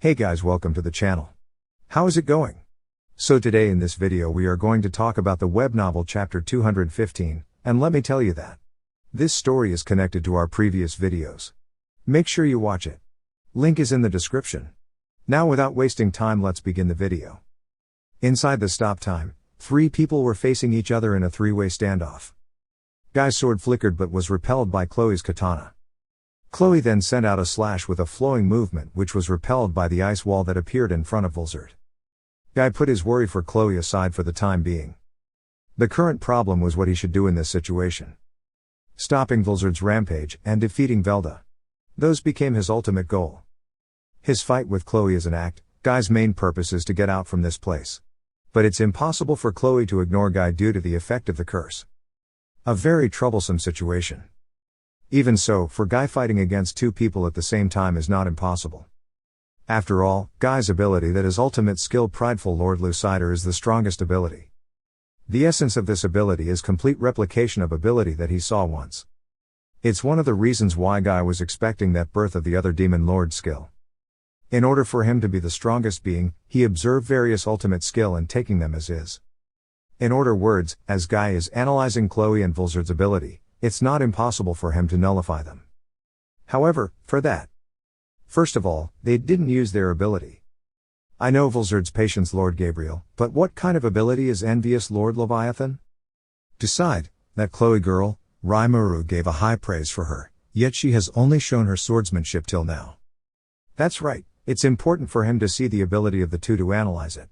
Hey guys, welcome to the channel. How is it going? So today in this video we are going to talk about the web novel chapter 215, and let me tell you that this story is connected to our previous videos. Make sure you watch it. Link is in the description. Now without wasting time, let's begin the video. Inside the stop time, three people were facing each other in a three-way standoff. Guy's sword flickered but was repelled by Chloe's katana. Chloe then sent out a slash with a flowing movement which was repelled by the ice wall that appeared in front of Velgrind'S. Guy put his worry for Chloe aside for the time being. The current problem was what he should do in this situation. Stopping Velgrind'S rampage and defeating Velda. Those became his ultimate goal. His fight with Chloe is an act. Guy's main purpose is to get out from this place. But it's impossible for Chloe to ignore Guy due to the effect of the curse. A very troublesome situation. Even so, for Guy, fighting against two people at the same time is not impossible. After all, Guy's ability, that is ultimate skill, Prideful Lord Lucider, is the strongest ability. The essence of this ability is complete replication of ability that he saw once. It's one of the reasons why Guy was expecting that birth of the other demon lord skill. In order for him to be the strongest being, he observed various ultimate skill and taking them as is. In other words, as Guy is analyzing Chloe and Velgrind'S ability, it's not impossible for him to nullify them. However, for that, first of all, they didn't use their ability. I know Velgrind'S Patience Lord Gabriel, but what kind of ability is Envious Lord Leviathan? Decide, that Chloe girl, Rimuru gave a high praise for her, yet she has only shown her swordsmanship till now. That's right, it's important for him to see the ability of the two to analyze it.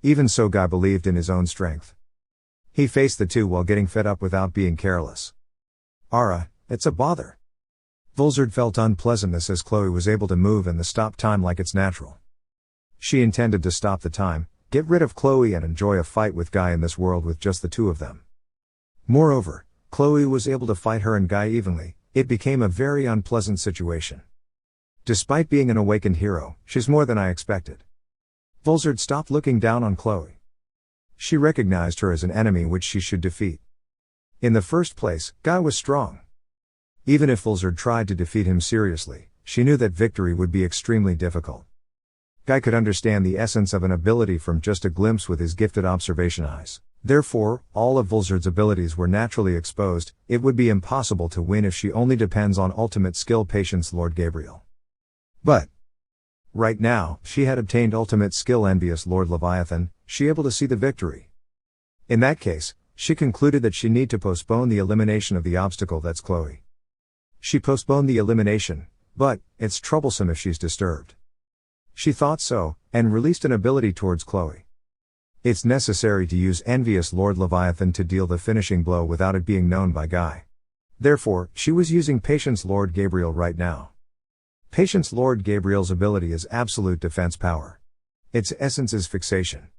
Even so, Guy believed in his own strength. He faced the two while getting fed up without being careless. It's a bother. Velgrind'S felt unpleasantness as Chloe was able to move in the stop time like it's natural. She intended to stop the time, get rid of Chloe and enjoy a fight with Guy in this world with just the two of them. Moreover, Chloe was able to fight her and Guy evenly. It became a very unpleasant situation. Despite being an awakened hero, she's more than I expected. Velgrind'S stopped looking down on Chloe. She recognized her as an enemy which she should defeat. In the first place, Guy was strong. Even if Velgrind'S tried to defeat him seriously, she knew that victory would be extremely difficult. Guy could understand the essence of an ability from just a glimpse with his gifted observation eyes. Therefore, all of Velgrind'S abilities were naturally exposed. It would be impossible to win if she only depends on ultimate skill Patience Lord Gabriel. But right now, she had obtained ultimate skill Envious Lord Leviathan, she able to see the victory. In that case, she concluded that she need to postpone the elimination of the obstacle that's Chloe. She postponed the elimination, but it's troublesome if she's disturbed. She thought so, and released an ability towards Chloe. It's necessary to use Envious Lord Leviathan to deal the finishing blow without it being known by Guy. Therefore, she was using Patience Lord Gabriel right now. Patience Lord Gabriel's ability is absolute defense power. Its essence is fixation.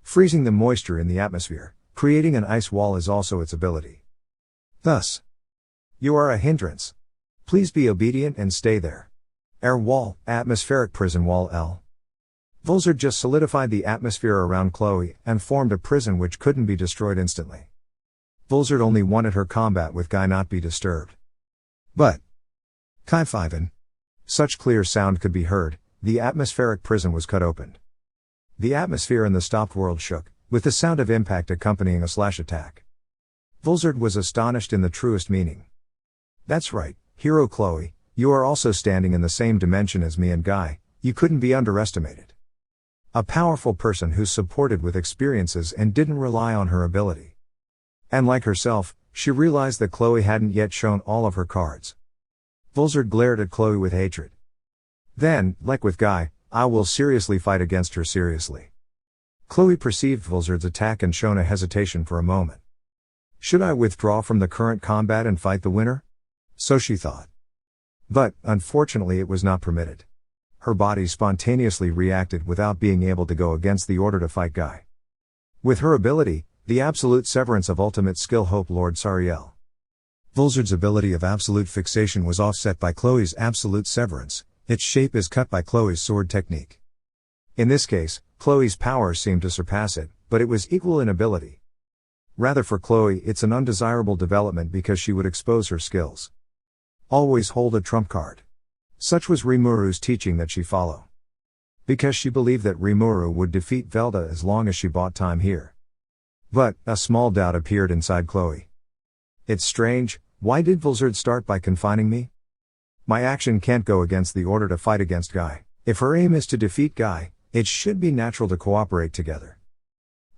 Freezing the moisture in the atmosphere, creating an ice wall is also its ability. Thus, you are a hindrance. Please be obedient and stay there. Air wall, atmospheric prison wall L. Velgrind'S just solidified the atmosphere around Chloe and formed a prison which couldn't be destroyed instantly. Velgrind'S only wanted her combat with Guy not be disturbed. But Kai-Fiven. Such clear sound could be heard. The atmospheric prison was cut open. The atmosphere in the stopped world shook, with the sound of impact accompanying a slash attack. Velgrind'S was astonished in the truest meaning. That's right, hero Chloe, you are also standing in the same dimension as me and Guy, you couldn't be underestimated. A powerful person who's supported with experiences and didn't rely on her ability. And like herself, she realized that Chloe hadn't yet shown all of her cards. Velgrind'S glared at Chloe with hatred. Then, like with Guy, I will seriously fight against her seriously. Chloe perceived Velgrind'S attack and shown a hesitation for a moment. Should I withdraw from the current combat and fight the winner? So she thought. But, unfortunately, it was not permitted. Her body spontaneously reacted without being able to go against the order to fight Guy. With her ability, the absolute severance of ultimate skill Hope Lord Sariel. Velgrind'S ability of absolute fixation was offset by Chloe's absolute severance. Its shape is cut by Chloe's sword technique. In this case, Chloe's powers seemed to surpass it, but it was equal in ability. Rather, for Chloe, it's an undesirable development because she would expose her skills. Always hold a trump card. Such was Rimuru's teaching that she follow. because she believed that Rimuru would defeat Velda as long as she bought time here. But, a small doubt appeared inside Chloe. It's strange, why did Velgrind'S start by confining me? My action can't go against the order to fight against Guy. If her aim is to defeat Guy, it should be natural to cooperate together.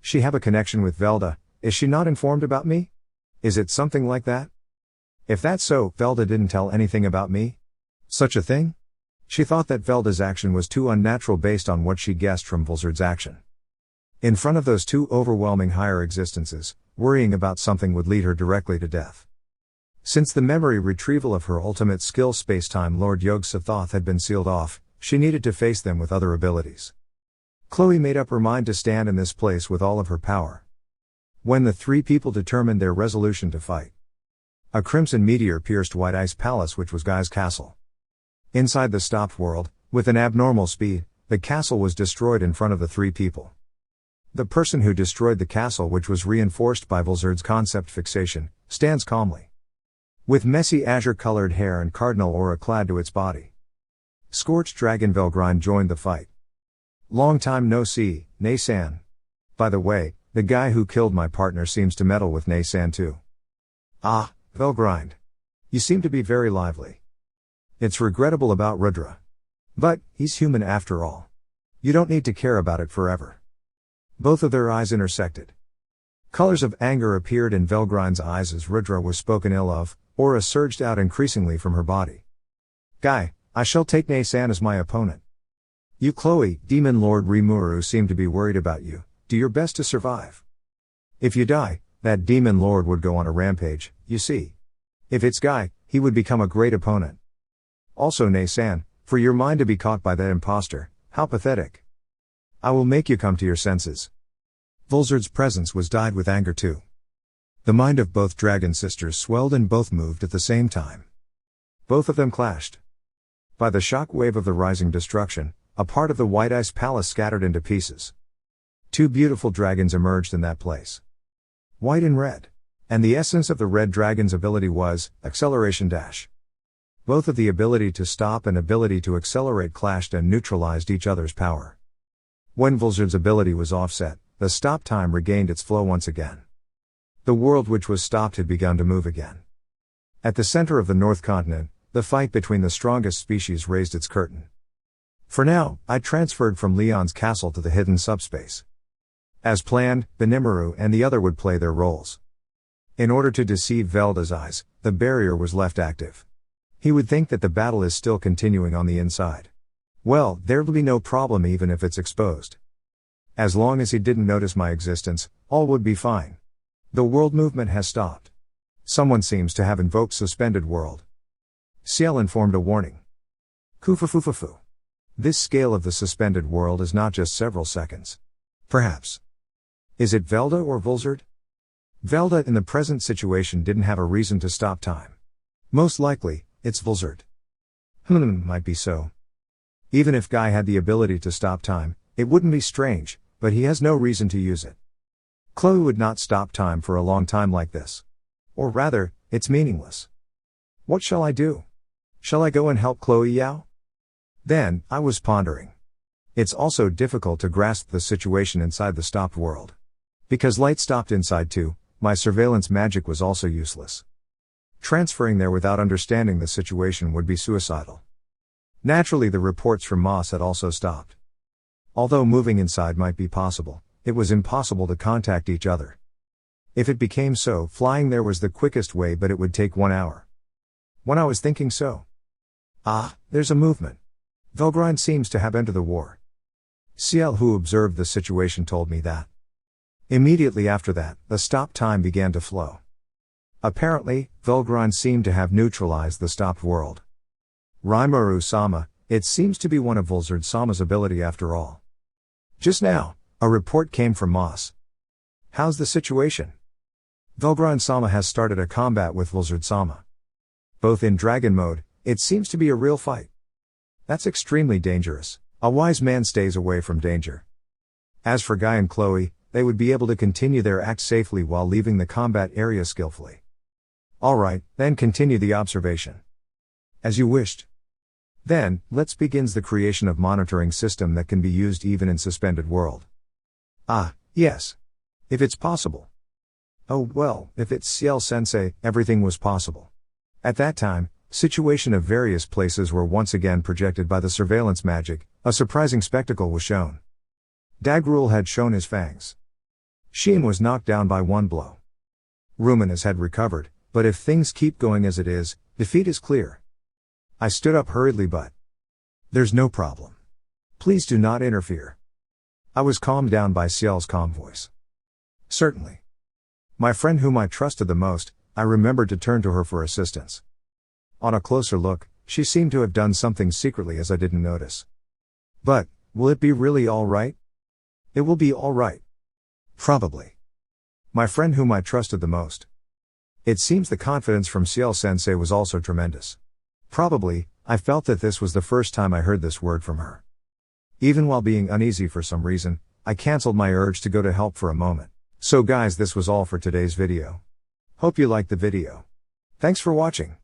She have a connection with Velda, is she not informed about me? Is it something like that? If that's so, Velda didn't tell anything about me? Such a thing? She thought that Velda's action was too unnatural based on what she guessed from Velgrind'S action. In front of those two overwhelming higher existences, worrying about something would lead her directly to death. Since the memory retrieval of her ultimate skill Spacetime Lord Yog-Sothoth had been sealed off, she needed to face them with other abilities. Chloe made up her mind to stand in this place with all of her power. When the three people determined their resolution to fight, a crimson meteor pierced White Ice Palace, which was Guy's castle. Inside the stopped world, with an abnormal speed, the castle was destroyed in front of the three people. The person who destroyed the castle, which was reinforced by Velgrind'S concept fixation, stands calmly, with messy azure-colored hair and cardinal aura clad to its body. Scorched Dragon Velgrind joined the fight. Long time no see, Nay-san. By the way, the guy who killed my partner seems to meddle with Nay-san too. Ah, Velgrind. You seem to be very lively. It's regrettable about Rudra. But, he's human after all. You don't need to care about it forever. Both of their eyes intersected. Colors of anger appeared in Velgrind'S eyes as Rudra was spoken ill of, aura surged out increasingly from her body. Guy, I shall take Nay-san as my opponent. You Chloe, Demon Lord Rimuru seem to be worried about you, do your best to survive. If you die, that Demon Lord would go on a rampage, you see. If it's Guy, he would become a great opponent. Also Nay-san, for your mind to be caught by that imposter, how pathetic. I will make you come to your senses. Velgrind'S presence was dyed with anger too. The mind of both dragon sisters swelled and both moved at the same time. Both of them clashed. By the shock wave of the rising destruction, a part of the White Ice Palace scattered into pieces. Two beautiful dragons emerged in that place. White and red. And the essence of the red dragon's ability was, acceleration dash. Both of the ability to stop and ability to accelerate clashed and neutralized each other's power. When Velgrind'S ability was offset, the stop time regained its flow once again. The world which was stopped had begun to move again. At the center of the North Continent, the fight between the strongest species raised its curtain. For now, I transferred from Leon's castle to the hidden subspace. As planned, Benimaru and the other would play their roles. In order to deceive Velda's eyes, the barrier was left active. He would think that the battle is still continuing on the inside. Well, there will be no problem even if it's exposed. As long as he didn't notice my existence, all would be fine. The world movement has stopped. Someone seems to have invoked suspended world. Ciel informed a warning. Kufufufufu. This scale of the suspended world is not just several seconds. Perhaps. Is it Velda or Velgrind'S? Velda in the present situation didn't have a reason to stop time. Most likely, it's Velgrind'S. Might be so. Even if Guy had the ability to stop time, it wouldn't be strange, but he has no reason to use it. Chloe would not stop time for a long time like this. Or rather, it's meaningless. What shall I do? Shall I go and help Chloe Yao? Then, I was pondering. It's also difficult to grasp the situation inside the stopped world. Because light stopped inside too, my surveillance magic was also useless. Transferring there without understanding the situation would be suicidal. Naturally, the reports from Moss had also stopped. Although moving inside might be possible, it was impossible to contact each other. If it became so, flying there was the quickest way, but it would take 1 hour. When I was thinking so. There's a movement. Velgrind seems to have entered the war. Ciel, who observed the situation, told me that. Immediately after that, the stop time began to flow. Apparently, Velgrind seemed to have neutralized the stopped world. Rimuru-sama, it seems to be one of Velgrind'S-sama's ability after all. Just now, a report came from Moss. How's the situation? Velgrind-sama has started a combat with Velgrind'S-sama. Both in dragon mode, it seems to be a real fight. That's extremely dangerous. A wise man stays away from danger. As for Guy and Chloe, they would be able to continue their act safely while leaving the combat area skillfully. Alright, then continue the observation. As you wished. Then, let's begins the creation of monitoring system that can be used even in suspended world. Ah, yes. If it's possible. Oh well, if it's Ciel Sensei, everything was possible. At that time, situation of various places were once again projected by the surveillance magic, a surprising spectacle was shown. Dagrul had shown his fangs. Sheen was knocked down by one blow. Ruminus had recovered, but if things keep going as it is, defeat is clear. I stood up hurriedly but there's no problem. Please do not interfere. I was calmed down by Ciel's calm voice. Certainly. My friend whom I trusted the most, I remembered to turn to her for assistance. On a closer look, she seemed to have done something secretly as I didn't notice. But, will it be really all right? It will be all right. Probably. My friend whom I trusted the most. It seems the confidence from Ciel Sensei was also tremendous. Probably, I felt that this was the first time I heard this word from her. Even while being uneasy for some reason, I cancelled my urge to go to help for a moment. So guys, this was all for today's video. Hope you liked the video. Thanks for watching.